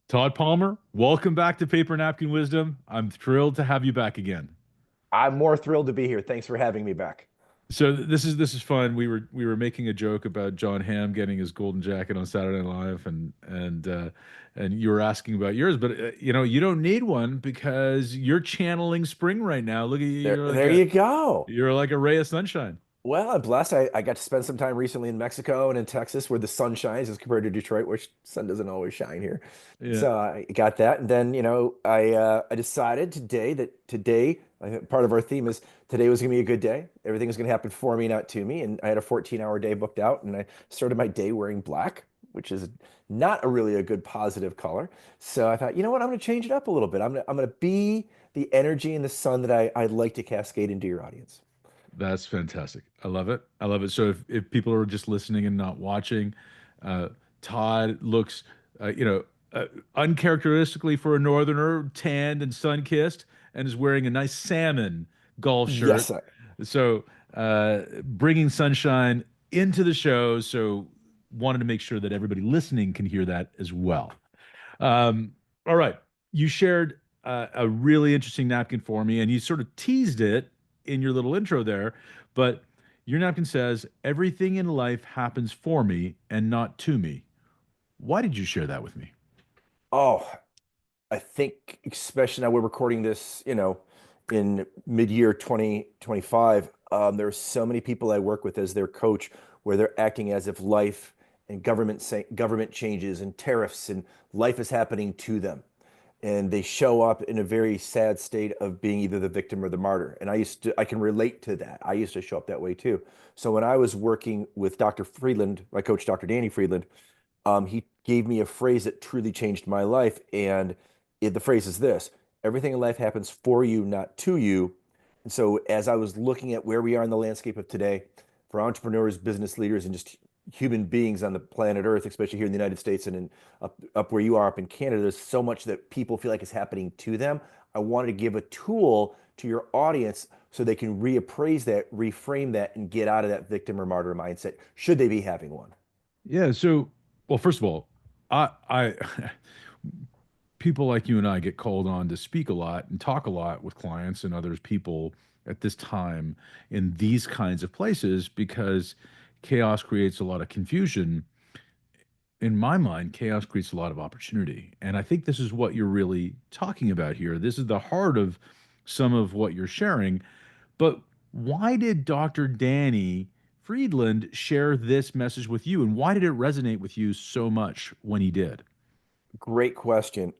Todd Palmer, welcome back to Paper Napkin Wisdom. I'm thrilled to have you back again. I'm more thrilled to be here. Thanks for having me back. So this is fun. We were making a joke about John Hamm getting his golden jacket on Saturday Night Live, and you were asking about yours, but you don't need one because you're channeling spring right now. Look at you, There you go. you're like a ray of sunshine. Well, I'm blessed. I got to spend some time recently in Mexico and in Texas where the sun shines as compared to Detroit, which sun doesn't always shine here. Yeah. So I got that. And then, I decided today that today, I think part of our theme is today was going to be a good day. Everything was going to happen for me, not to me. And I had a 14-hour day booked out and I started my day wearing black, which is not a good positive color. So I thought, you know what? I'm going to change it up a little bit. I'm going to be the energy and the sun that I'd like to cascade into your audience. That's fantastic. I love it. I love it. So if people are just listening and not watching, uh, Todd looks, uh, you know, uncharacteristically for a northerner, tanned and sun-kissed, and is wearing a nice salmon golf shirt. Yes, I, So bringing sunshine into the show. So wanted to make sure that everybody listening can hear that as well. Um, all right. You shared a really interesting napkin for me, and you sort of teased it in your little intro there. But your napkin says, everything in life happens for me and not to me. Why did you share that with me? oh, I think especially now we're recording this, in mid-year 2025. There's so many people I work with as their coach where they're acting as if life and government changes and tariffs and life is happening to them. And they show up in a very sad state of being either the victim or the martyr. And I can relate to that. I used to show up that way too. So when I was working with Dr. Friedland, my coach, Dr. Danny Friedland, he gave me a phrase that truly changed my life. And the phrase is this: everything in life happens for you, not to you. And so, as I was looking at where we are in the landscape of today, for entrepreneurs, business leaders, and just human beings on the planet Earth, especially here in the United States and up where you are up in Canada, there's so much that people feel like is happening to them. I wanted to give a tool to your audience so they can reappraise that, reframe that, and get out of that victim or martyr mindset, should they be having one. Yeah. So, well, first of all, I people like you and I get called on to speak a lot and talk a lot with clients and others people at this time in these kinds of places because chaos creates a lot of confusion. In my mind, chaos creates a lot of opportunity. And I think this is what you're really talking about here. This is the heart of some of what you're sharing. But why did Dr. Danny Friedland share this message with you? And why did it resonate with you so much when he did? Great question.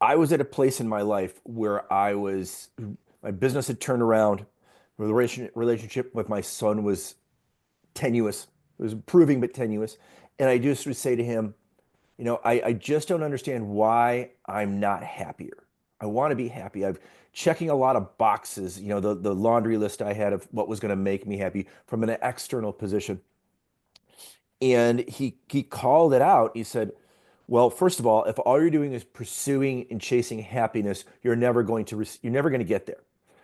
I was at a place in my life where my business had turned around. The relationship with my son was tenuous. It was improving, but tenuous. And I just would say to him, I just don't understand why I'm not happier. I want to be happy. I'm checking a lot of boxes, the laundry list I had of what was going to make me happy from an external position. And he called it out. He said, well, first of all, if all you're doing is pursuing and chasing happiness, you're never going to get there,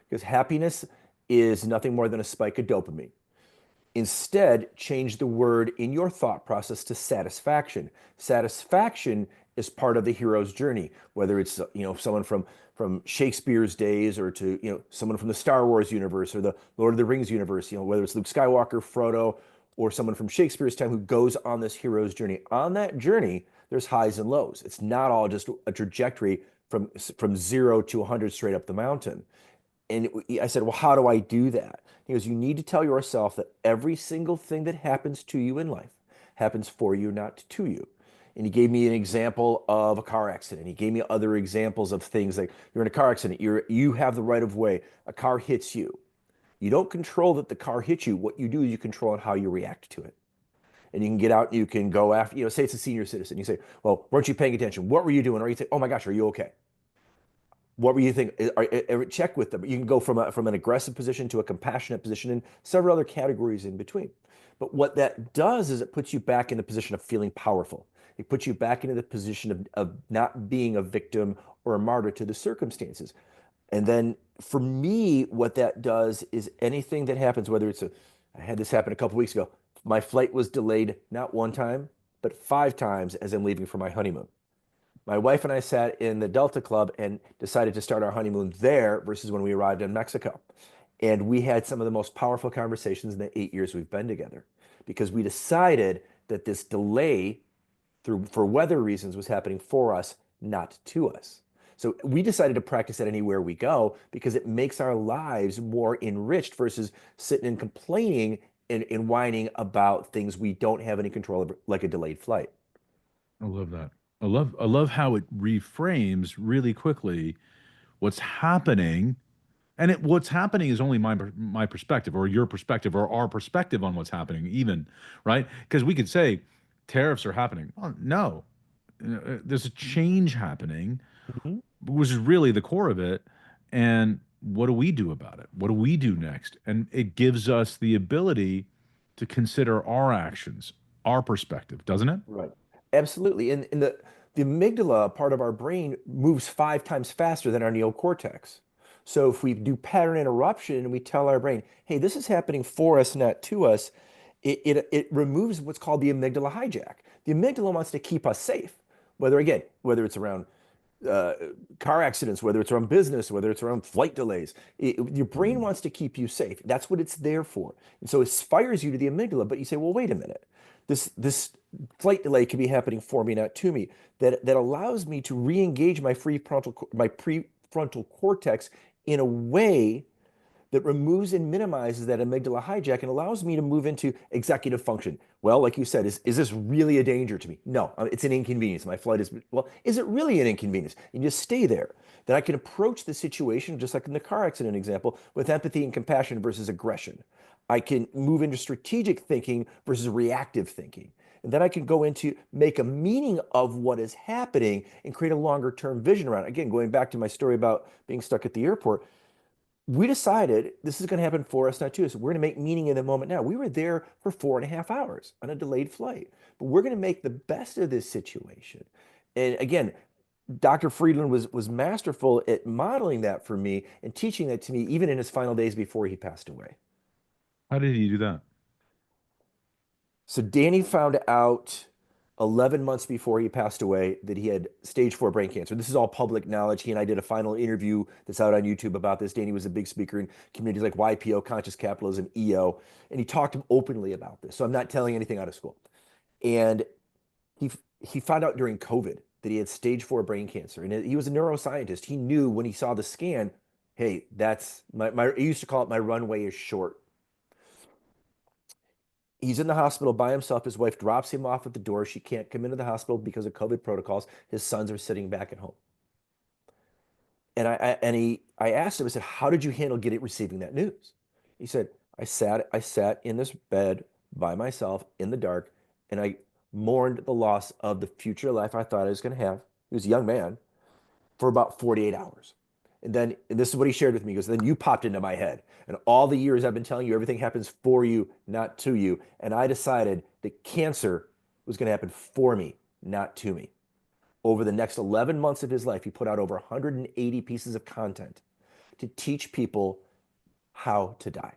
because happiness is nothing more than a spike of dopamine. Instead, change the word in your thought process to satisfaction. Satisfaction is part of the hero's journey, whether it's someone from Shakespeare's days, or to someone from the Star Wars universe or the Lord of the Rings universe, whether it's Luke Skywalker, Frodo, or someone from Shakespeare's time who goes on this hero's journey. On that journey, there's highs and lows. It's not all just a trajectory from 0 to 100 straight up the mountain. And I said, well, how do I do that? He goes, you need to tell yourself that every single thing that happens to you in life happens for you, not to you. And he gave me an example of a car accident. He gave me other examples of things like you're in a car accident, you have the right of way, a car hits you. You don't control that the car hits you. What you do is you control how you react to it. And you can get out and you can go after, say it's a senior citizen. You say, well, weren't you paying attention? What were you doing? Or you say, oh my gosh, are you okay? What were you thinking? Check with them. You can go from an aggressive position to a compassionate position and several other categories in between. But what that does is it puts you back in the position of feeling powerful. It puts you back into the position of not being a victim or a martyr to the circumstances. And then for me, what that does is anything that happens, whether I had this happen a couple weeks ago. My flight was delayed not one time, but 5 times as I'm leaving for my honeymoon. My wife and I sat in the Delta Club and decided to start our honeymoon there versus when we arrived in Mexico. And we had some of the most powerful conversations in the 8 years we've been together because we decided that this delay for weather reasons was happening for us, not to us. So we decided to practice it anywhere we go because it makes our lives more enriched versus sitting and complaining and whining about things we don't have any control over, like a delayed flight. I love that. I love how it reframes really quickly what's happening. And what's happening is only my perspective or your perspective or our perspective on what's happening, even, right? Because we could say tariffs are happening. Well, no, there's a change happening, Mhm. which is really the core of it. And what do we do about it? What do we do next? And it gives us the ability to consider our actions, our perspective, doesn't it? Right. Absolutely. And the amygdala part of our brain moves 5 times faster than our neocortex. So if we do pattern interruption and we tell our brain, hey, this is happening for us, not to us, it removes what's called the amygdala hijack. The amygdala wants to keep us safe, whether it's around uh, car accidents, whether it's around business, whether it's around flight delays. Your brain Mm. wants to keep you safe. That's what it's there for. And so it fires you to the amygdala, but you say, well, wait a minute. This flight delay could be happening for me, not to me. That allows me to re-engage my prefrontal cortex in a way that removes and minimizes that amygdala hijack and allows me to move into executive function. Well, like you said, is this really a danger to me? No, it's an inconvenience. My flight is, well, is it really an inconvenience? And just stay there. Then I can approach the situation, just like in the car accident example, with empathy and compassion versus aggression. I can move into strategic thinking versus reactive thinking. And then I can go into make a meaning of what is happening and create a longer term vision around it. Again, going back to my story about being stuck at the airport, we decided this is going to happen for us, not to us. We're going to make meaning in the moment now. We were there for 4.5 hours on a delayed flight, but we're going to make the best of this situation. And again, Dr. Friedland was masterful at modeling that for me and teaching that to me, even in his final days before he passed away. How did he do that? So Danny found out 11 months before he passed away that he had stage 4 brain cancer. This is all public knowledge. He and I did a final interview that's out on YouTube about this. Danny was a big speaker in communities like YPO, Conscious Capitalism, EO, and he talked openly about this. So I'm not telling anything out of school. And he he found out during COVID that he had stage 4 brain cancer. And he was a neuroscientist. He knew when he saw the scan, hey, that's my he used to call it my runway is short. He's in the hospital by himself. His wife drops him off at the door. She can't come into the hospital because of COVID protocols. His sons are sitting back at home. And I asked him, I said, how did you handle receiving that news? He said, I sat in this bed by myself in the dark and I mourned the loss of the future life I thought I was going to have. He was a young man for about 48 hours. And this is what he shared with me. He goes, then you popped into my head. And all the years I've been telling you, everything happens for you, not to you. And I decided that cancer was going to happen for me, not to me. Over the next 11 months of his life, he put out over 180 pieces of content to teach people how to die.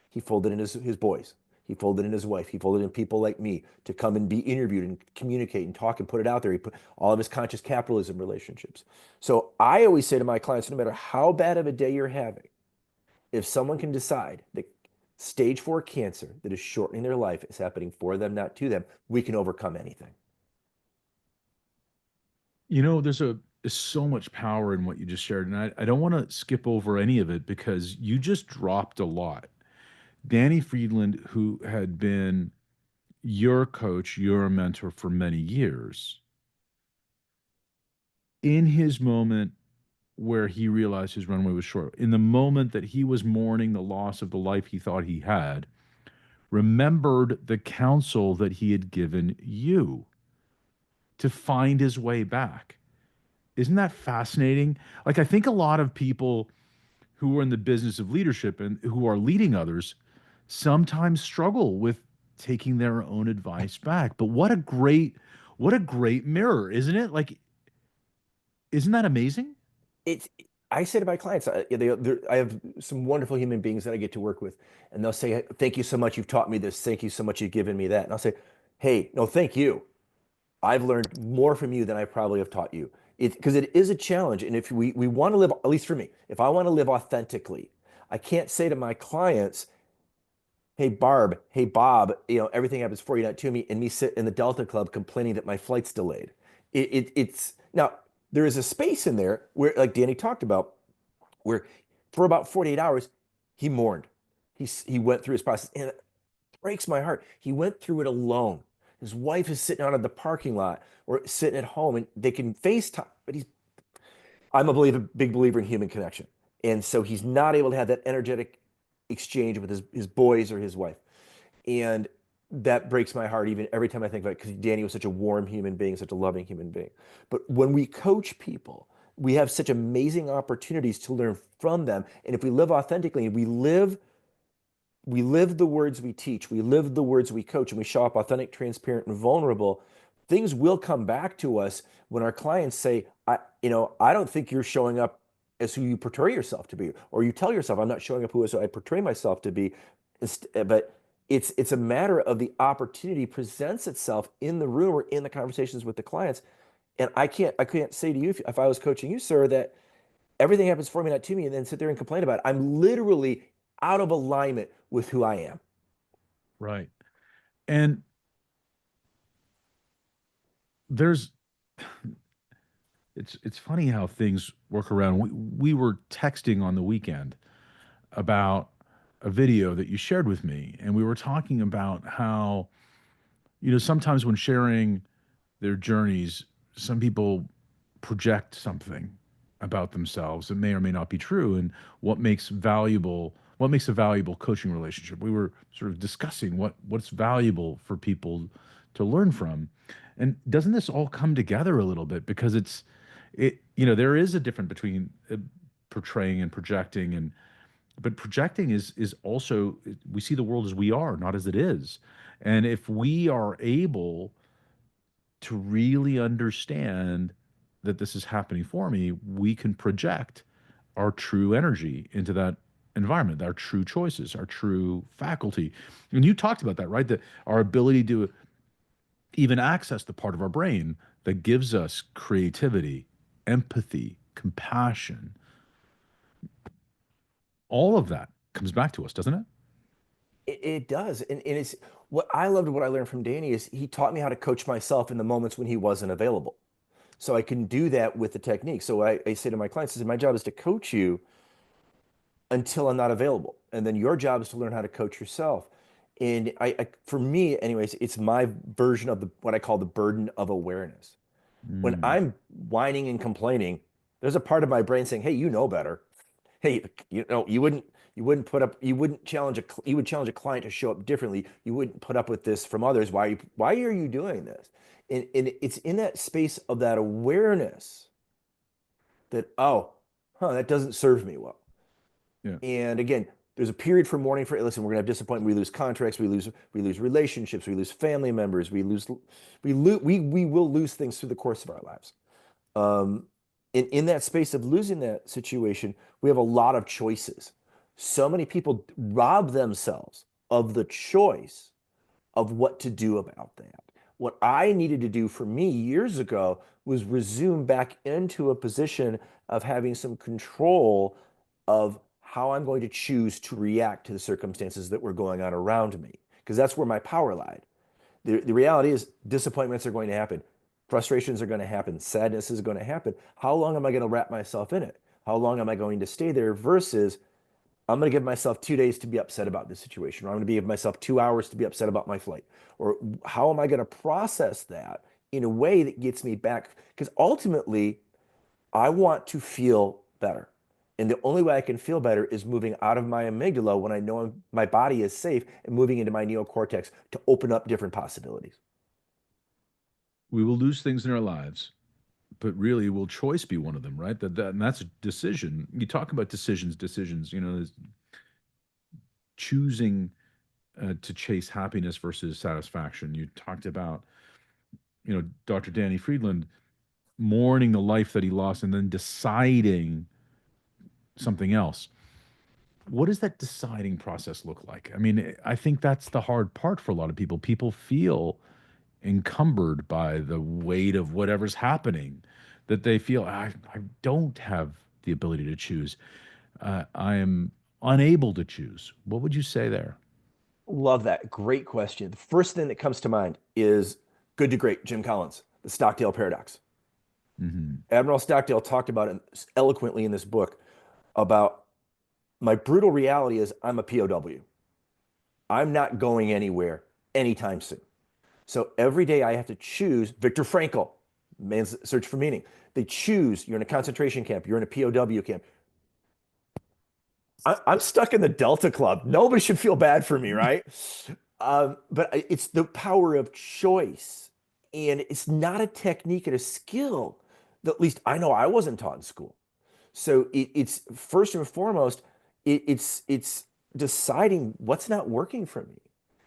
He folded in his boys. He folded in his wife. He folded in people like me to come and be interviewed and communicate and talk and put it out there. He put all of his conscious capitalism relationships. So I always say to my clients, no matter how bad of a day you're having, if someone can decide that stage 4 cancer that is shortening their life is happening for them, not to them, we can overcome anything. There's so much power in what you just shared, and I don't want to skip over any of it because you just dropped a lot. Danny Friedland, who had been your coach, your mentor for many years, in his moment where he realized his runway was short, in the moment that he was mourning the loss of the life he thought he had, remembered the counsel that he had given you to find his way back. Isn't that fascinating? Like, I think a lot of people who are in the business of leadership and who are leading others sometimes struggle with taking their own advice back. But what a great mirror, isn't it? Like, isn't that amazing? It's I say to my clients, I have some wonderful human beings that I get to work with, and they'll say, "Thank you so much. You've taught me this. Thank you so much. You've given me that." And I'll say, "Hey, no, thank you. I've learned more from you than I probably have taught you. Because it is a challenge. And if we want to live, at least for me, if I want to live authentically, I can't say to my clients, hey Barb, hey Bob, everything happens for you, not to me, and me sit in the Delta Club complaining that my flight's delayed. It's now there is a space in there where, like Danny talked about, where for about 48 hours he mourned. He went through his process, and it breaks my heart. He went through it alone. His wife is sitting out in the parking lot or sitting at home, and they can FaceTime, but I'm a big believer in human connection. And so he's not able to have that energetic exchange with his boys or his wife. And that breaks my heart even every time I think about it, because Danny was such a warm human being, such a loving human being. But when we coach people, we have such amazing opportunities to learn from them. And if we live authentically, we live the words we teach, we live the words we coach, and we show up authentic, transparent, and vulnerable, things will come back to us when our clients say, I don't think you're showing up as who you portray yourself to be, or you tell yourself, I'm not showing up who I portray myself to be. But it's a matter of the opportunity presents itself in the room or in the conversations with the clients. And I can't say to you, if I was coaching you, sir, that everything happens for me, not to me, and then sit there and complain about it. I'm literally out of alignment with who I am. Right. And there's it's funny how things work around. We were texting on the weekend about a video that you shared with me, and we were talking about how, sometimes when sharing their journeys, some people project something about themselves that may or may not be true, and what makes a valuable coaching relationship. We were sort of discussing what's valuable for people to learn from. And doesn't this all come together a little bit? Because there is a difference between portraying and projecting, and but projecting is also, we see the world as we are, not as it is. And if we are able to really understand that this is happening for me, we can project our true energy into that environment, our true choices, our true faculty. And you talked about that, right? That our ability to even access the part of our brain that gives us creativity, empathy, compassion, all of that comes back to us, doesn't it? It does. And it's what I loved, what I learned from Danny is he taught me how to coach myself in the moments when he wasn't available. So I can do that with the technique. So I say to my clients, I say, my job is to coach you until I'm not available. And then your job is to learn how to coach yourself. And for me, anyways, it's my version of what I call the burden of awareness. When Mm, I'm whining and complaining, there's a part of my brain saying, hey, you know better. Hey, you wouldn't you would challenge a client to show up differently. You wouldn't put up with this from others. Why are you doing this? And it's in that space of that awareness that, oh, that doesn't serve me well. yeah. And again, there's a period for mourning for, listen, we're gonna have disappointment. We lose contracts, we lose relationships, we lose family members, we will lose things through the course of our lives. Um, in that space of losing that situation, we have a lot of choices. So many people rob themselves of the choice of what to do about that. What I needed to do for me years ago was resume back into a position of having some control of how I'm going to choose to react to the circumstances that were going on around me, because that's where my power lied. The reality is disappointments are going to happen. Frustrations are going to happen. Sadness is going to happen. How long am I going to wrap myself in it? How long am I going to stay there versus I'm going to give myself 2 days to be upset about this situation, or I'm going to give myself 2 hours to be upset about my flight? Or how am I going to process that in a way that gets me back? Because ultimately, I want to feel better. And the only way I can feel better is moving out of my amygdala when I know my body is safe and moving into my neocortex to open up different possibilities. We will lose things in our lives, but really, will choice be one of them, right? And that's a decision. You talk about decisions, choosing to chase happiness versus satisfaction. You talked about, Dr. Danny Friedland mourning the life that he lost and then deciding something else. What does that deciding process look like? I mean, I think that's the hard part for a lot of people. People feel encumbered by the weight of whatever's happening, that they feel I don't have the ability to choose. I am unable to choose. What would you say there? Love that. Great question. The first thing that comes to mind is Good to Great, Jim Collins, the Stockdale Paradox. Hmm. Admiral Stockdale talked about it eloquently in this book about my brutal reality is I'm a POW. I'm not going anywhere anytime soon. So every day I have to choose Viktor Frankl, Man's Search for Meaning. They choose you're in a concentration camp, you're in a POW camp. I'm stuck in the Delta Club. Nobody should feel bad for me, right? But it's the power of choice. And it's not a technique and a skill that at least I know I wasn't taught in school. So it's first and foremost, it's deciding what's not working for me.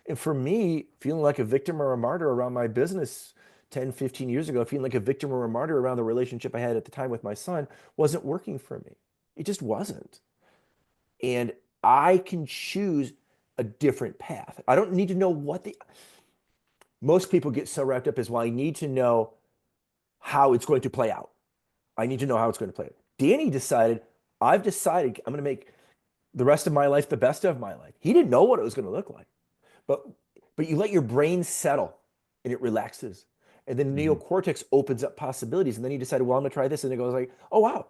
And for me, feeling like a victim or a martyr around my business 10, 15 years ago, feeling like a victim or a martyr around the relationship I had at the time with my son wasn't working for me. It just wasn't. And I can choose a different path. I don't need to know what the most people get so wrapped up as, well, I need to know how it's going to play out. I need to know how it's going to play out. Danny decided, I've decided I'm going to make the rest of my life the best of my life. He didn't know what it was going to look like, but you let your brain settle and it relaxes. And then the Hmm. neocortex opens up possibilities. And then he decided, well, I'm going to try this. And it goes like, oh, wow,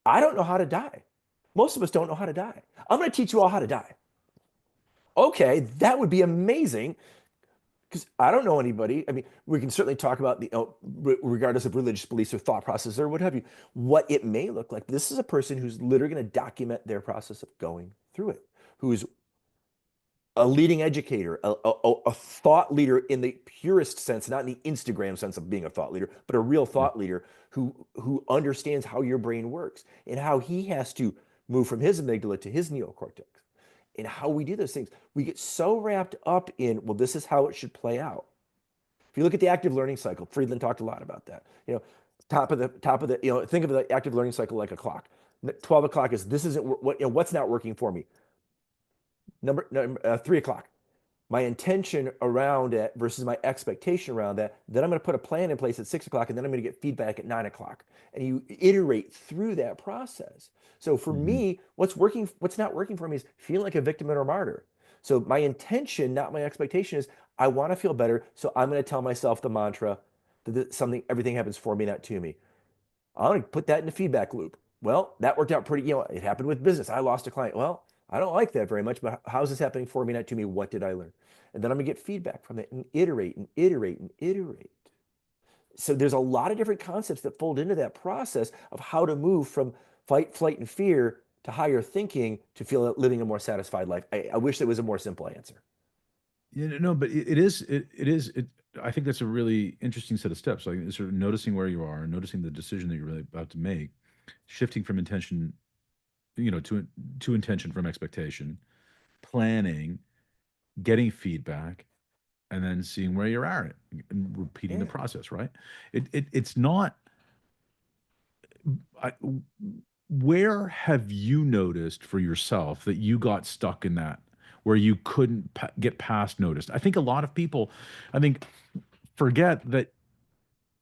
I don't know how to die. Most of us don't know how to die. I'm going to teach you all how to die. Okay, that would be amazing because I don't know anybody. I mean, we can certainly talk about regardless of religious beliefs or thought process or what have you, what it may look like. This is a person who's literally going to document their process of going through it, who's a leading educator, a thought leader in the purest sense, not in the Instagram sense of being a thought leader, but a real Yeah. thought leader who understands how your brain works and how he has to move from his amygdala to his neocortex and how we do those things. We get so wrapped up in, well, this is how it should play out. If you look at the active learning cycle, Friedland talked a lot about that. Think of the active learning cycle like a clock. 12 o'clock is this isn't what, what's not working for me. 3 o'clock, my intention around it versus my expectation around that, then I'm going to put a plan in place at 6 o'clock, and then I'm going to get feedback at 9 o'clock. And you iterate through that process. So for Hmm. me, what's working, what's not working for me is feeling like a victim or a martyr. So my intention, not my expectation, is I want to feel better. So I'm going to tell myself the mantra that something, everything happens for me, not to me. I'm going to put that in the feedback loop. Well, that worked out pretty, it happened with business. I lost a client. Well, I don't like that very much, but how's this happening for me, not to me? What did I learn? And then I'm gonna get feedback from it and iterate and iterate and iterate. So there's a lot of different concepts that fold into that process of how to move from fight, flight, and fear to higher thinking to feel living a more satisfied life. I wish there was a more simple answer. Yeah, no, but it is it is it. I think that's a really interesting set of steps. Like sort of noticing where you are, noticing the decision that you're really about to make, shifting from intention, to intention from expectation, planning, getting feedback, and then seeing where you're at and repeating the Yeah. process. Right? It's not. I, where have you noticed for yourself that you got stuck in that, where you couldn't get past noticed? I think a lot of people, I think, forget that,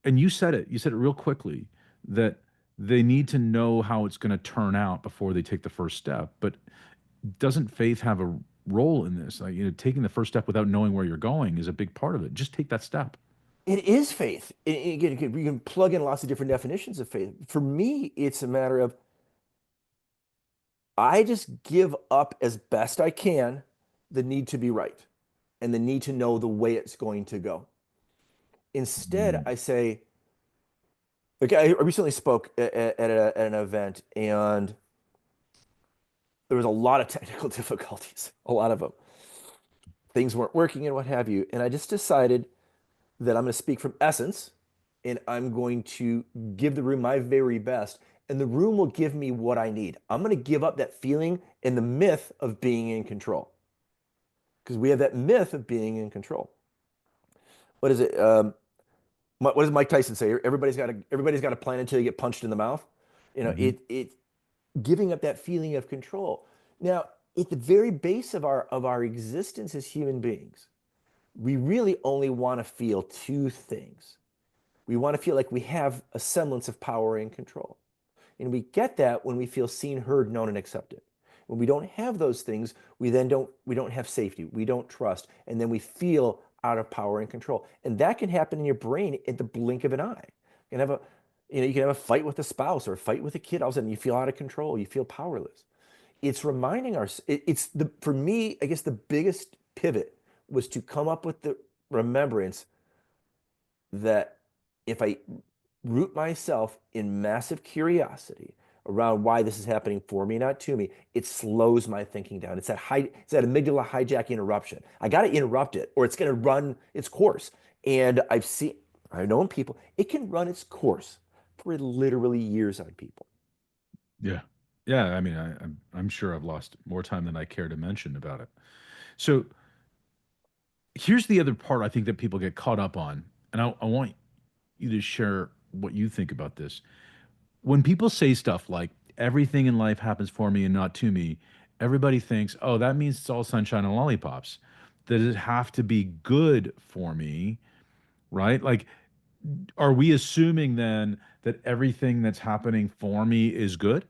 and you said it real quickly, that they need to know how it's going to turn out before they take the first step. But doesn't faith have a role in this? Like, taking the first step without knowing where you're going is a big part of it. Just take that step. It is faith. Again, you can plug in lots of different definitions of faith. For me, it's a matter of I just give up as best I can the need to be right and the need to know the way it's going to go. Instead, Mm. I say, like, I recently spoke at an event and there was a lot of technical difficulties, a lot of them. Things weren't working and what have you. And I just decided that I'm going to speak from essence and I'm going to give the room my very best. And the room will give me what I need. I'm going to give up that feeling and the myth of being in control because we have that myth of being in control. What is it? What does Mike Tyson say? Everybody's got a plan until you get punched in the mouth. Hmm. It giving up that feeling of control. Now, at the very base of our existence as human beings, we really only want to feel two things. We want to feel like we have a semblance of power and control. And we get that when we feel seen, heard, known, and accepted. When we don't have those things, we don't have safety, we don't trust, and then we feel out of power and control. And that can happen in your brain at the blink of an eye. You can have a you can have a fight with a spouse or a fight with a kid. All of a sudden, you feel out of control. You feel powerless. It's reminding us. It's the for me. I guess the biggest pivot was to come up with the remembrance that if I root myself in massive curiosity around why this is happening for me, not to me, it slows my thinking down. It's that amygdala hijacking interruption. I got to interrupt it or it's going to run its course. And I've known people, it can run its course for literally years on people. Yeah. Yeah. I mean, I'm sure I've lost more time than I care to mention about it. So here's the other part I think that people get caught up on. And I want you to share what you think about this. When people say stuff like everything in life happens for me and not to me, everybody thinks, oh, that means it's all sunshine and lollipops. Does it have to be good for me? Right? Like, are we assuming then that everything that's happening for me is good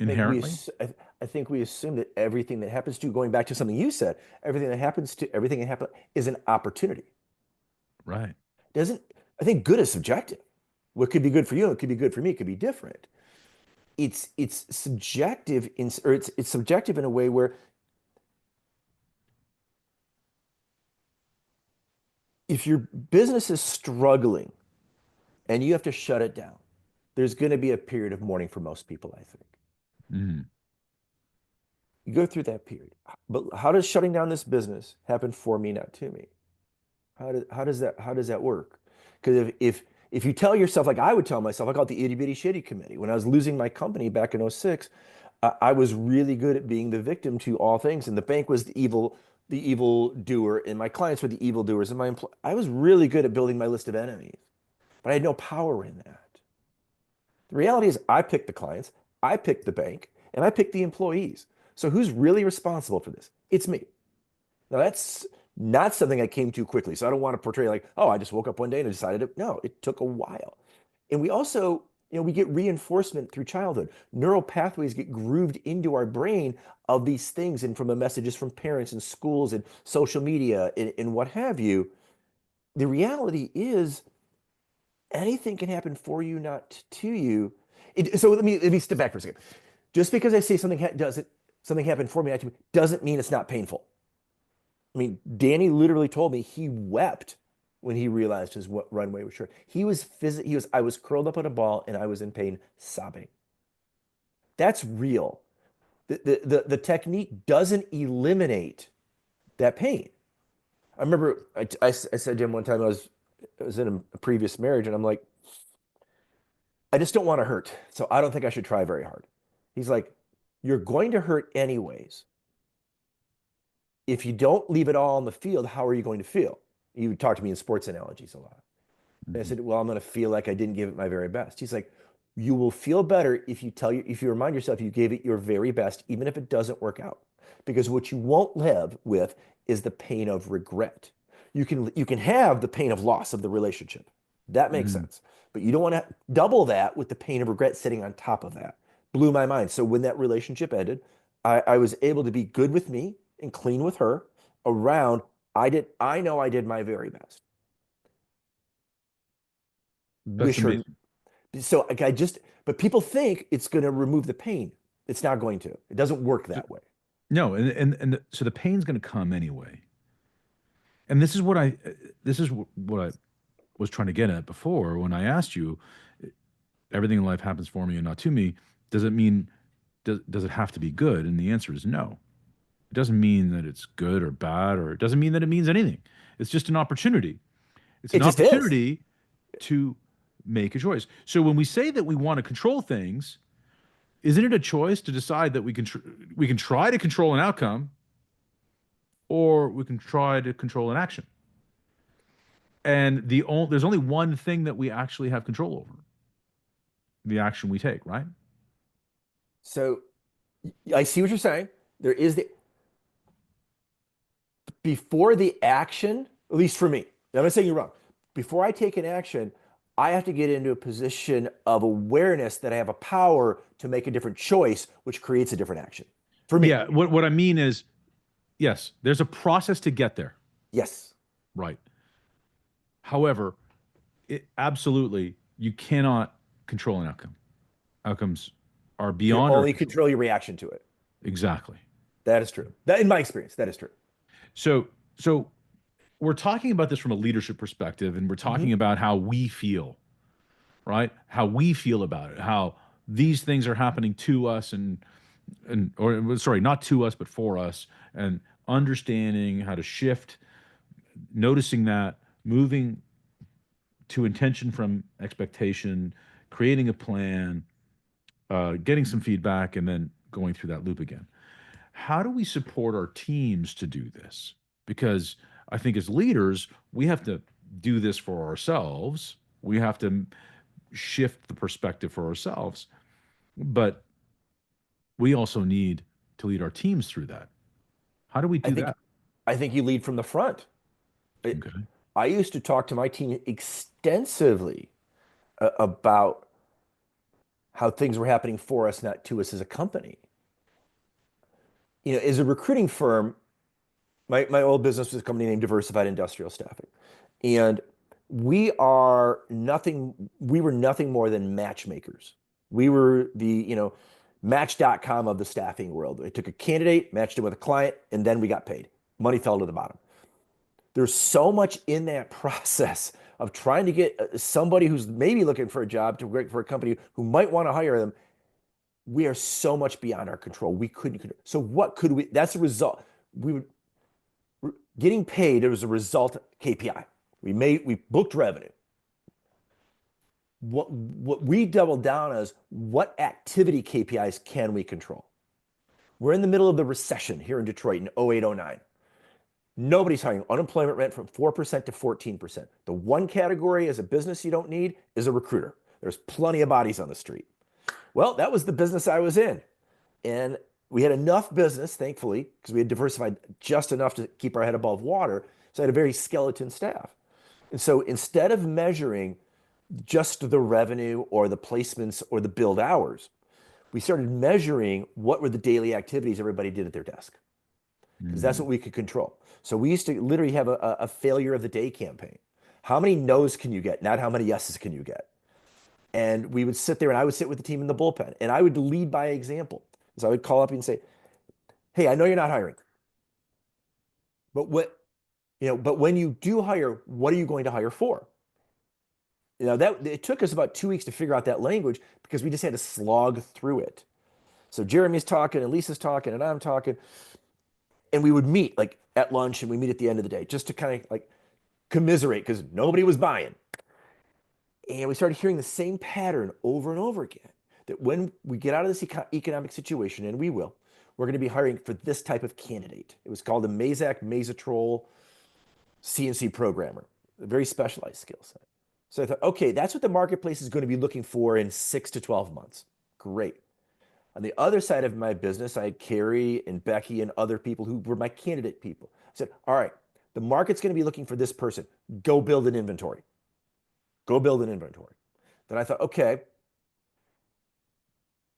I think we inherently? ass- I, I think we assume that everything that happens to you, going back to something you said, everything that happens is an opportunity. Right. Doesn't I think good is subjective. What could be good for you, it could be good for me, it could be different. It's subjective it's subjective in a way where if your business is struggling and you have to shut it down, there's going to be a period of mourning for most people, I think. Mm, You go through that period. But how does shutting down this business happen for me, not to me? How does that work? Because if you tell yourself, like I would tell myself, I call it the itty bitty shitty committee. When I was losing my company back in '06, I was really good at being the victim to all things, and the bank was the evil doer, and my clients were the evil doers, and I was really good at building my list of enemies, but I had no power in that. The reality is, I picked the clients, I picked the bank, and I picked the employees. So who's really responsible for this? It's me. Now, that's not something I came to quickly. So I don't want to portray like, oh, I just woke up one day and I decided to. No, it took a while. And we also, we get reinforcement through childhood. Neural pathways get grooved into our brain of these things and from the messages from parents and schools and social media and what have you. The reality is anything can happen for you, not to you. So let me step back for a second. Just because I say something happened for me, not to me, doesn't mean it's not painful. I mean, Danny literally told me he wept when he realized his runway was short. I was curled up on a ball and I was in pain, sobbing. That's real. The technique doesn't eliminate that pain. I remember I said to him one time I was in a previous marriage and I'm like, I just don't want to hurt. So I don't think I should try very hard. He's like, you're going to hurt anyways. If you don't leave it all on the field, how are you going to feel? He would talk to me in sports analogies a lot. And I mhm, said, well, I'm going to feel like I didn't give it my very best. He's like, you will feel better if you remind yourself you gave it your very best, even if it doesn't work out. Because what you won't live with is the pain of regret. You can have the pain of loss of the relationship. That makes mhm. sense. But you don't want to double that with the pain of regret sitting on top of that. Blew my mind. So when that relationship ended, I was able to be good with me and clean with her around I know I did my very best. That's Wish her amazing. so like, but people think it's going to remove the pain. It's not going to. It doesn't work So- that way. No, so the pain's going to come anyway. And this is what I was trying to get at before when I asked you, everything in life happens for me and not to me. Does it mean does it have to be good? And the answer is no. It doesn't mean that it's good or bad, or it doesn't mean that it means anything. It's just an opportunity. It's It an just is. opportunity to make a choice. So when we say that we want to control things, isn't it a choice to decide that we can try to control an outcome, or we can try to control an action? And there's only one thing that we actually have control over: the action we take. Right? So I see what you're saying. There is before the action, at least for me, I'm not saying you're wrong. Before I take an action, I have to get into a position of awareness that I have a power to make a different choice, which creates a different action for me. Yeah, what I mean is, yes, there's a process to get there, Yes. right? However, absolutely, you cannot control an outcome. Outcomes are You can beyond our only control. control your reaction to it. Exactly. That is true. That, in my experience, that is true. So we're talking about this from a leadership perspective, and we're Mhm. talking about how we feel, right? How we feel about it, how these things are happening to us, and or sorry, not to us, but for us, and understanding how to shift, noticing that, moving to intention from expectation, creating a plan, getting some feedback, and then going through that loop again. How do we support our teams to do this? Because I think as leaders, we have to do this for ourselves. We have to shift the perspective for ourselves, but we also need to lead our teams through that. How do we I do think that? I think you lead from the front. It, Okay. I used to talk to my team extensively about how things were happening for us, not to us as a company. As a recruiting firm, my old business was a company named Diversified Industrial Staffing. And we were nothing more than matchmakers. We were the match.com of the staffing world. I took a candidate, matched it with a client, and then we got paid. Money fell to the bottom. There's so much in that process of trying to get somebody who's maybe looking for a job to work for a company who might want to hire them. We are so much beyond our control. We couldn't control. So what could we? That's the result. We would getting paid as a result KPI. We booked revenue. What we doubled down as what activity KPIs can we control? We're in the middle of the recession here in Detroit in 0809. Nobody's hiring. Unemployment went from 4% to 14%. The one category as a business you don't need is a recruiter. There's plenty of bodies on the street. Well, that was the business I was in. And we had enough business, thankfully, because we had diversified just enough to keep our head above water. So I had a very skeleton staff. And so instead of measuring just the revenue or the placements or the billed hours, we started measuring what were the daily activities everybody did at their desk, because that's Mm. what we could control. So we used to literally have a failure of the day campaign. How many no's can you get? Not how many yeses can you get? And we would sit there and I would sit with the team in the bullpen and I would lead by example. So I would call up and say, hey, I know you're not hiring, but but when you do hire, what are you going to hire for? That it took us about 2 weeks to figure out that language because we just had to slog through it. So Jeremy's talking and Lisa's talking and I'm talking, and we would meet like at lunch and we meet at the end of the day just to kind of like commiserate because nobody was buying. And we started hearing the same pattern over and over again that when we get out of this economic situation, and we will, we're going to be hiring for this type of candidate. It was called a Mazak Mazatrol CNC programmer, a very specialized skill set. So I thought, okay, that's what the marketplace is going to be looking for in 6 to 12 months. Great. On the other side of my business, I had Carrie and Becky and other people who were my candidate people. I said, all right, the market's going to be looking for this person. Go build an inventory. Go build an inventory. Then I thought, okay,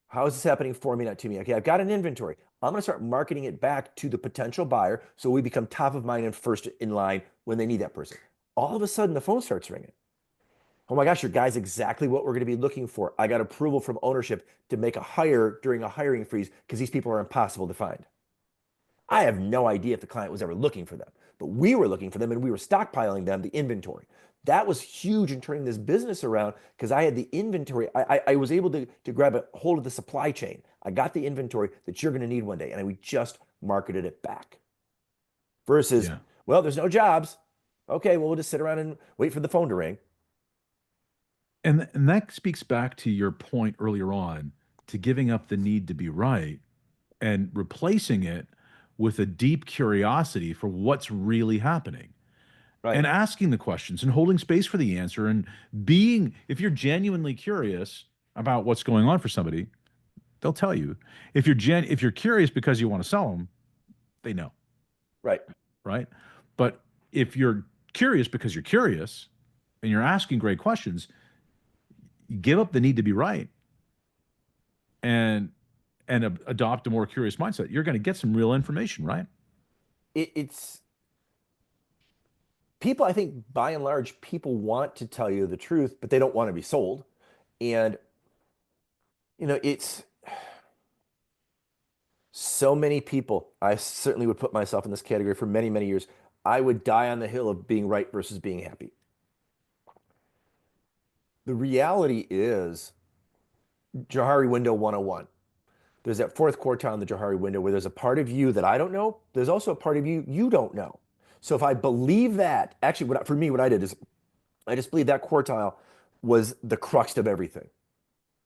how is this happening for me, not to me? Okay, I've got an inventory. I'm going to start marketing it back to the potential buyer so we become top of mind and first in line when they need that person. All of a sudden, the phone starts ringing. Oh my gosh, your guy's exactly what we're going to be looking for. I got approval from ownership to make a hire during a hiring freeze because these people are impossible to find. I have no idea if the client was ever looking for them, but we were looking for them and we were stockpiling them, the inventory. That was huge in turning this business around because I had the inventory. I was able to grab a hold of the supply chain. I got the inventory that you're going to need one day, and we just marketed it back. Versus, Yeah. well, there's no jobs. Okay, well, we'll just sit around and wait for the phone to ring. And that speaks back to your point earlier on to giving up the need to be right and replacing it with a deep curiosity for what's really happening Right, and asking the questions and holding space for the answer and being, if you're genuinely curious about what's going on for somebody, they'll tell you. If you're curious because you want to sell them, they know, right. right? But if you're curious because you're curious and you're asking great questions, you give up the need to be right and adopt a more curious mindset. You're going to get some real information, right? It's people, I think by and large, people want to tell you the truth, but they don't want to be sold. And, it's so many people. I certainly would put myself in this category for many, many years. I would die on the hill of being right versus being happy. The reality is Johari window 101. There's that fourth quartile in the Johari window where there's a part of you that I don't know. There's also a part of you you don't know. So if I believe that, actually, for me, what I did is I just believe that quartile was the crux of everything.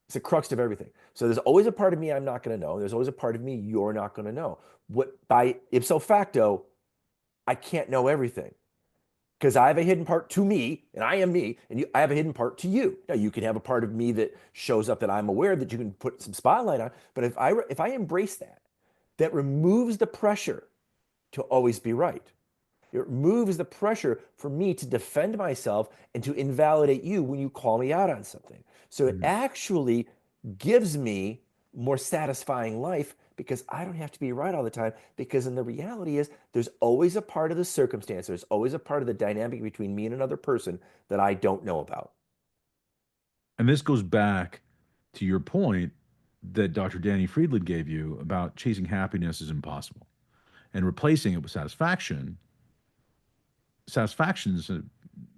It's the crux of everything. So there's always a part of me I'm not going to know. There's always a part of me you're not going to know. What by ipso facto, I can't know everything because I have a hidden part to me, and I am me, and I have a hidden part to you. Now you can have a part of me that shows up that I'm aware that you can put some spotlight on. But if I embrace that, that removes the pressure to always be right. It removes the pressure for me to defend myself and to invalidate you when you call me out on something. So it Mhm. actually gives me more satisfying life because I don't have to be right all the time. Because in the reality is there's always a part of the circumstance, there's always a part of the dynamic between me and another person that I don't know about. And this goes back to your point that Dr. Danny Friedland gave you about chasing happiness is impossible and replacing it with satisfaction. Satisfaction is a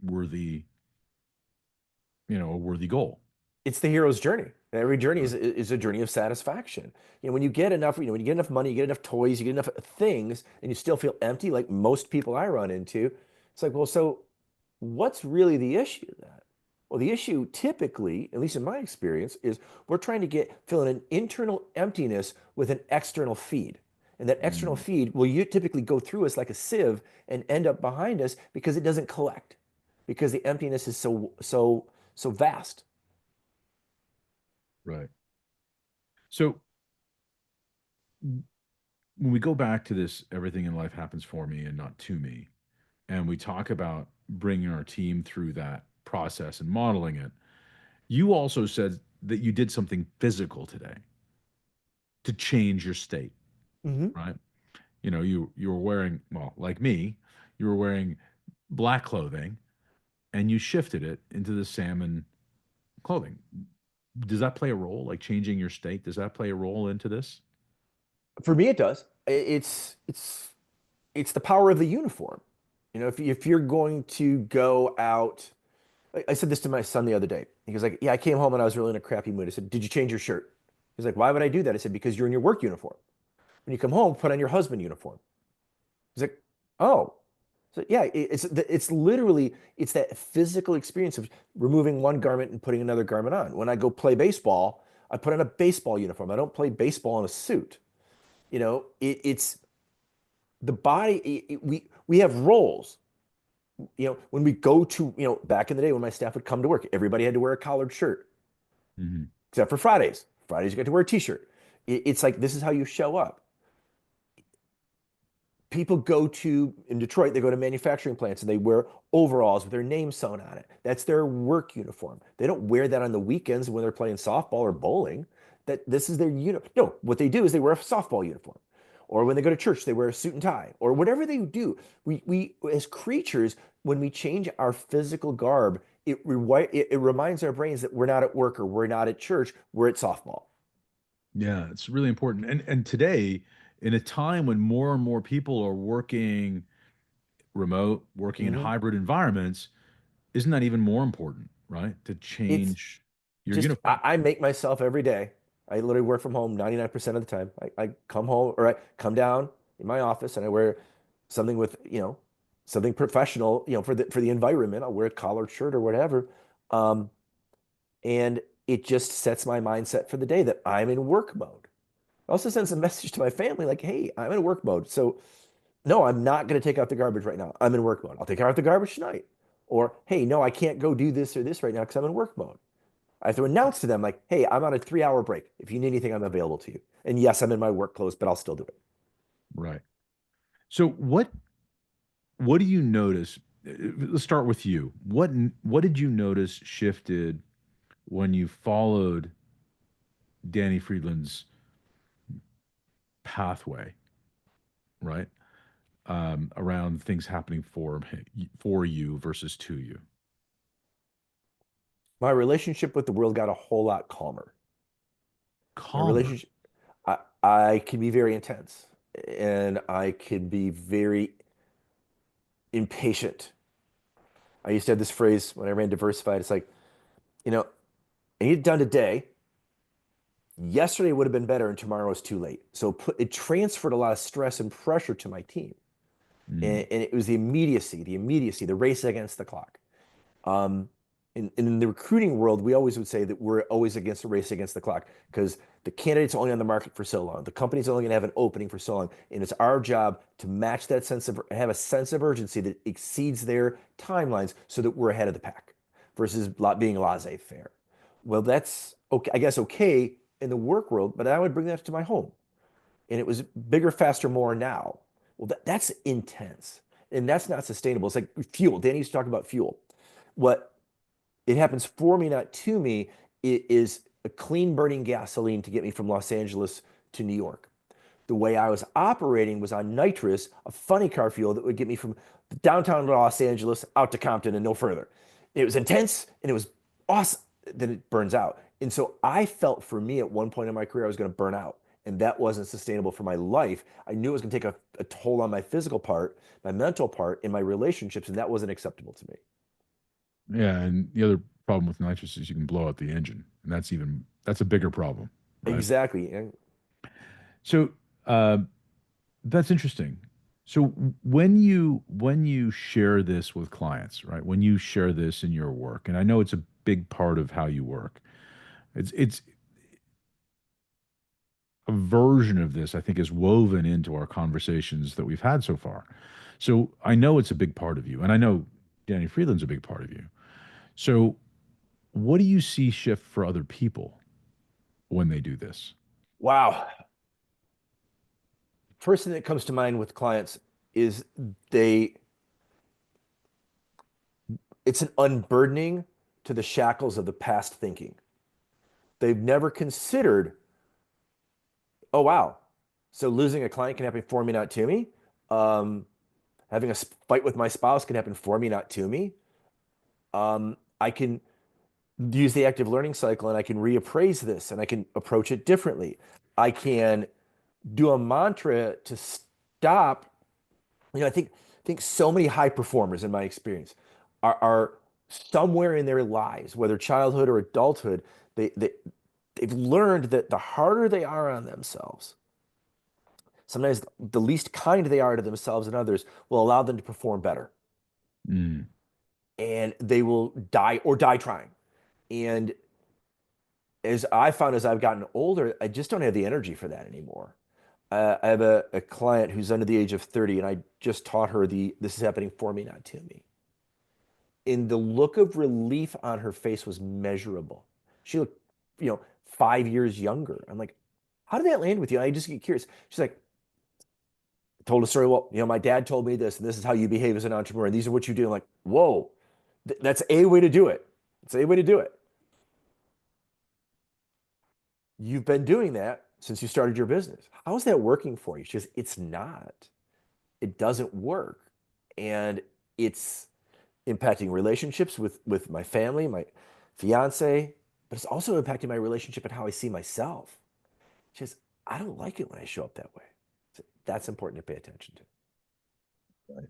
worthy, a worthy goal. It's the hero's journey. Every journey is a journey of satisfaction. When you get enough, when you get enough money, you get enough toys, you get enough things, and you still feel empty, like most people I run into, it's like, well, so what's really the issue then? Well, the issue typically, at least in my experience, is we're trying to fill in an internal emptiness with an external feed. And that external Mm, feed will you typically go through us like a sieve and end up behind us because it doesn't collect, because the emptiness is so vast. right. So when we go back to this, everything in life happens for me and not to me, and we talk about bringing our team through that process and modeling it, you also said that you did something physical today to change your state, Mhm. right? You were wearing, well, like me, you were wearing black clothing and you shifted it into the salmon clothing. Does that play a role? Like changing your state, does that play a role into this? For me, it does. It's the power of the uniform. If you're going to go out, I said this to my son the other day. He was like, "Yeah, I came home and I was really in a crappy mood." I said, "Did you change your shirt?" He's like, "Why would I do that?" I said, "Because you're in your work uniform. When you come home, put on your husband uniform." He's like, "Oh." So yeah, it's literally it's that physical experience of removing one garment and putting another garment on. When I go play baseball, I put on a baseball uniform. I don't play baseball in a suit. It's the body. We have roles. When we go to, back in the day when my staff would come to work, everybody had to wear a collared shirt, Mhm. except for Fridays. Fridays you got to wear a t-shirt. It's like this is how you show up. People go to in Detroit, they go to manufacturing plants and they wear overalls with their name sewn on it. That's their work uniform. They don't wear that on the weekends when they're playing softball or bowling. That this is their uniform. No, what they do is they wear a softball uniform. Or when they go to church, they wear a suit and tie. Or whatever they do. We as creatures, when we change our physical garb, it reminds our brains that we're not at work or we're not at church, we're at softball. Yeah, it's really important. And today, in a time when more and more people are working remote, working in Mhm. hybrid environments, isn't that even more important, right? To It's change your just uniform. I make myself every day. I literally work from home 99% of the time. I come home or I come down in my office and I wear something with, something professional, for the environment. I'll wear a collared shirt or whatever. Um, and it just sets my mindset for the day that I'm in work mode. It also sends a message to my family like, hey, I'm in work mode. So no, I'm not going to take out the garbage right now. I'm in work mode. I'll take out the garbage tonight. Or, hey, no, I can't go do this or this right now because I'm in work mode. I have to announce to them like, hey, I'm on a 3 hour break. If you need anything, I'm available to you. And yes, I'm in my work clothes, but I'll still do it. Right. So what what do you notice? Let's start with you. What did you notice shifted when you followed Danny Friedland's pathway, right? Around things happening for you versus to you. My relationship with the world got a whole lot calmer. My Calmer. relationship, I can be very intense and I can be very impatient. I used to have this phrase when I ran Diversified. It's like, you know, I need it done today. Yesterday would have been better and tomorrow is too late. So it transferred a lot of stress and pressure to my team. Mm, And it was the immediacy, the race against the clock. Um, in the recruiting world, we always would say that we're always against a race against the clock because the candidate's only on the market for so long. The company's only going to have an opening for so long. And it's our job to match that have a sense of urgency that exceeds their timelines so that we're ahead of the pack versus being laissez-faire. Well, that's okay, I guess okay in the work world, but I would bring that to my home. And it was bigger, faster, more now. Well, that's intense and that's not sustainable. It's like fuel. Danny used to talk about fuel. What it happens for me, not to me, it is a clean burning gasoline to get me from Los Angeles to New York. The way I was operating was on nitrous, a funny car fuel that would get me from downtown Los Angeles out to Compton and no further. It was intense and it was awesome. Then it burns out. And so I felt for me at one point in my career, I was going to burn out. And that wasn't sustainable for my life. I knew it was going to take a toll on my physical part, my mental part, and my relationships. And that wasn't acceptable to me. yeah, and the other problem with nitrous is you can blow out the engine, and that's a bigger problem, right? Exactly. And So uh, that's interesting. So when you share this with clients, right? When you share this in your work, and I know it's a big part of how you work. It's a version of this I think is woven into our conversations that we've had so far. So I know it's a big part of you, and I know Danny Freeland's a big part of you. So what do you see shift for other people when they do this? wow. First thing that comes to mind with clients is they it's an unburdening to the shackles of the past thinking. They've never considered, oh wow, so losing a client can happen for me, not to me. Having a fight with my spouse can happen for me, not to me. I can use the active learning cycle and I can reappraise this and I can approach it differently. I can do a mantra to stop. I think so many high performers in my experience are somewhere in their lives, whether childhood or adulthood, they've learned that the harder they are on themselves, sometimes the least kind they are to themselves and others will allow them to perform better. Mm, And they will die trying. And as I found as I've gotten older, I just don't have the energy for that anymore. I have a client who's under the age of 30, and I just taught her this is happening for me, not to me. And the look of relief on her face was measurable. She looked, 5 years younger. I'm like, how did that land with you? And I just get curious. She's like, told a story. Well, my dad told me this, and this is how you behave as an entrepreneur, and these are what you do. I'm like, whoa, that's a way to do it. It's a way to do it. You've been doing that since you started your business. How is that working for you? She goes, it's not. It doesn't work. And it's impacting relationships with my family, my fiance, but it's also impacting my relationship and how I see myself. She says, I don't like it when I show up that way. So that's important to pay attention to. right.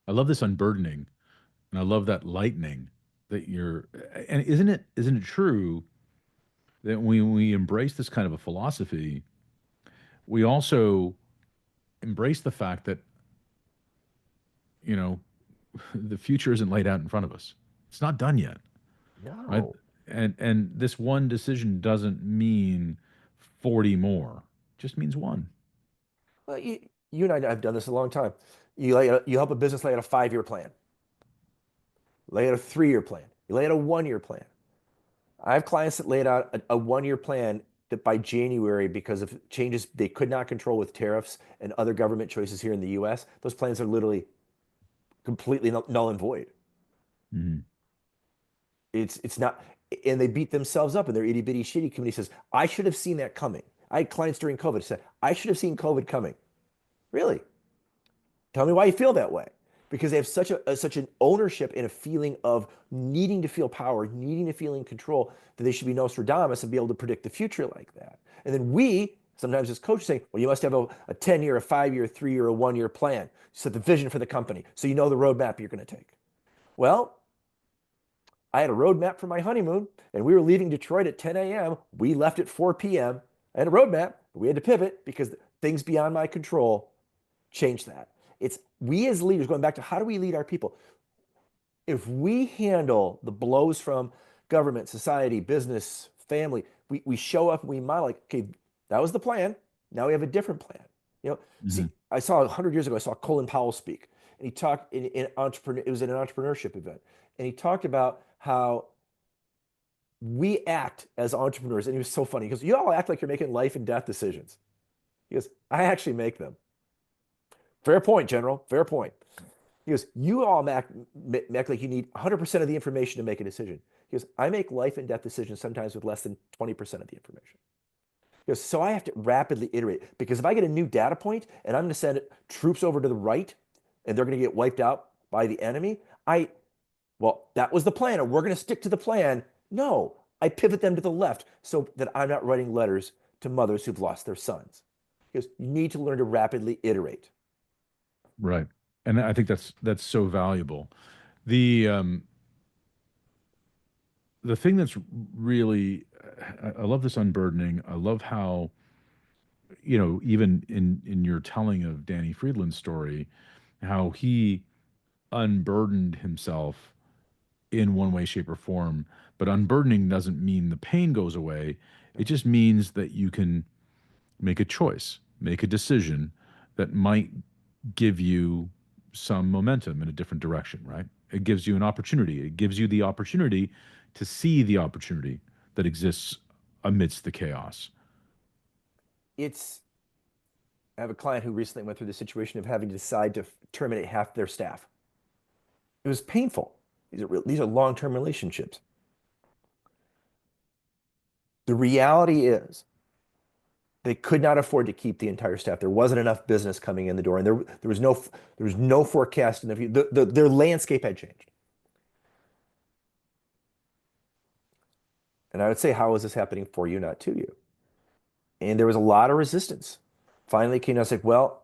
I love this unburdening, and I love that lightening that you're. And isn't it true that when we embrace this kind of a philosophy, we also embrace the fact that you know the future isn't laid out in front of us. It's not done yet, right? No. And this one decision doesn't mean 40 more. It just means one. Well, you and I have done this a long time. You help a business lay out a 5-year plan, lay out a 3-year plan, you lay out a 1-year plan. I have clients that laid out a 1-year plan that by January, because of changes they could not control with tariffs and other government choices here in the US, those plans are literally completely null and void. Mhm. It's not, and they beat themselves up in their itty bitty shitty community says, I should have seen that coming. I had clients during COVID who said, I should have seen COVID coming. Really? Tell me why you feel that way. Because they have such an ownership and a feeling of needing to feel power, needing to feel in control, that they should be Nostradamus and be able to predict the future like that. And then we sometimes as coaches say, well, you must have a 10-year, a 5-year, a 3-year, a 1-year plan. Set the vision for the company so you know the roadmap you're going to take. Well, I had a roadmap for my honeymoon, and we were leaving Detroit at 10 a.m. We left at 4 p.m. I had a roadmap, but we had to pivot because things beyond my control changed that. It's we as leaders, going back to how do we lead our people? If we handle the blows from government, society, business, family, we show up and we model like, okay, that was the plan. Now we have a different plan. See, Mhm. I saw 100 years ago, I saw Colin Powell speak, and he talked in entrepreneur. It was in an entrepreneurship event, and he talked about how we act as entrepreneurs. And he was so funny because you all act like you're making life and death decisions. He goes, I actually make them. Fair point, General. Fair point. He goes, you all act like you need 100% of the information to make a decision. He goes, I make life and death decisions sometimes with less than 20% of the information. He goes, so I have to rapidly iterate because if I get a new data point and I'm going to send troops over to the right and they're going to get wiped out by the enemy, well, that was the plan, and we're going to stick to the plan. No, I pivot them to the left so that I'm not writing letters to mothers who've lost their sons. Because you need to learn to rapidly iterate. Right. And I think that's so valuable. The the thing that's really I love this unburdening. I love how, even in your telling of Danny Friedland's story, how he unburdened himself in one way, shape, or form. But unburdening doesn't mean the pain goes away. It No. just means that you can make a choice, make a decision that might give you some momentum in a different direction, right? It gives you an opportunity. It gives you the opportunity to see the opportunity that exists amidst the chaos. It's, I have a client who recently went through the situation of having to decide to terminate half their staff. It was painful. These are long-term relationships. The reality is they could not afford to keep the entire staff. There wasn't enough business coming in the door, and there was no forecast in their landscape had changed. And I would say, how is this happening for you, not to you? And there was a lot of resistance. Finally, came down. I was like, well,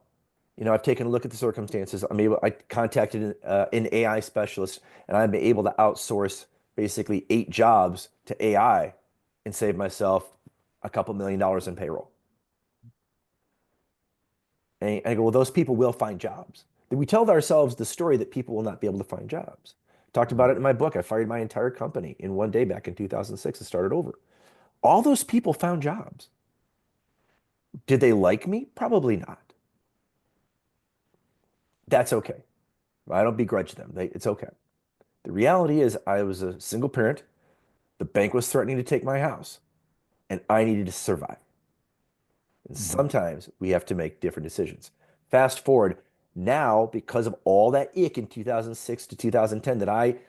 I've taken a look at the circumstances. I contacted an AI specialist, and I'm able to outsource basically 8 jobs to AI and save myself a couple $1 million in payroll. And I go, well, those people will find jobs. Then we tell ourselves the story that people will not be able to find jobs. Talked about Right. it in my book. I fired my entire company in one day back in 2006 and started over. All those people found jobs. Did they like me? Probably not. That's okay. I don't begrudge them. It's okay. The reality is, I was a single parent. The bank was threatening to take my house, and I needed to survive. And Mhm. sometimes we have to make different decisions. Fast forward now, because of all that ick in 2006 to 2010 that I,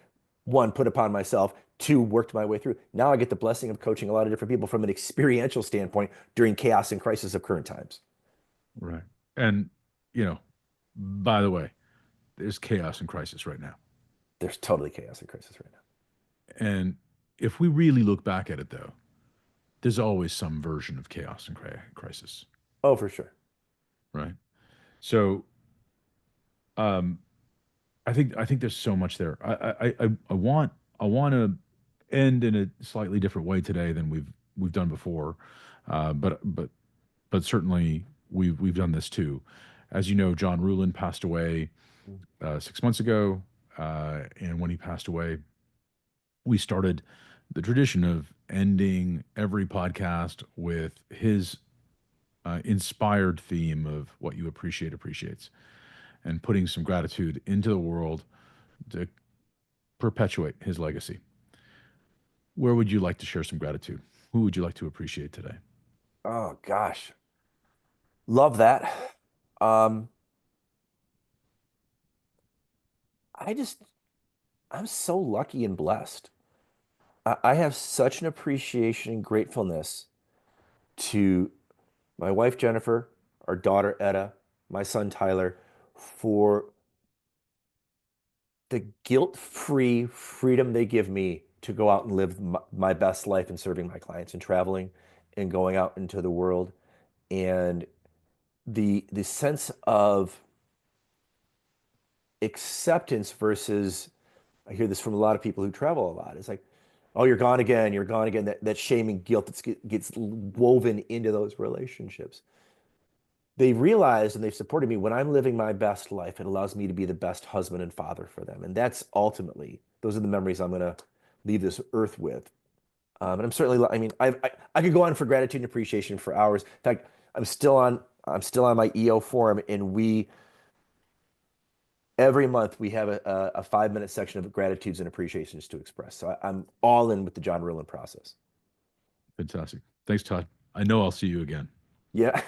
one, put upon myself, two, worked my way through. Now I get the blessing of coaching a lot of different people from an experiential standpoint during chaos and crisis of current times. Right. And, you know, by the way, there's chaos and crisis right now. There's totally chaos and crisis right now. And if we really look back at it, though, there's always some version of chaos and crisis, Oh, for sure. right? So, um, I think there's so much there. I want to end in a slightly different way today than we've done before, but certainly we've done this too. As you know, John Ruhlin passed away 6 months ago, and when he passed away, we started the tradition of ending every podcast with his inspired theme of what you appreciate appreciates, and putting some gratitude into the world to perpetuate his legacy. Where would you like to share some gratitude? Who would you like to appreciate today? Oh, gosh. Love that. Um, I just, I'm so lucky and blessed. I have such an appreciation and gratefulness to my wife, Jennifer, our daughter, Etta, my son, Tyler, for the guilt-free freedom they give me to go out and live my best life and serving my clients and traveling and going out into the world. And the sense of acceptance versus, I hear this from a lot of people who travel a lot. It's like, oh, you're gone again, you're gone again. That shame and guilt that gets woven into those relationships. They realized and they've supported me when I'm living my best life. It allows me to be the best husband and father for them. And that's ultimately, those are the memories I'm going to leave this earth with. And I'm certainly, I mean, I could go on for gratitude and appreciation for hours. In fact, I'm still on my EO forum, and every month we have a 5 minute section of gratitudes and appreciations to express. So I'm all in with the John Ruhlin process. Fantastic. Thanks, Todd. I know I'll see you again. Yeah,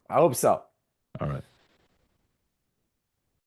I hope so. All right.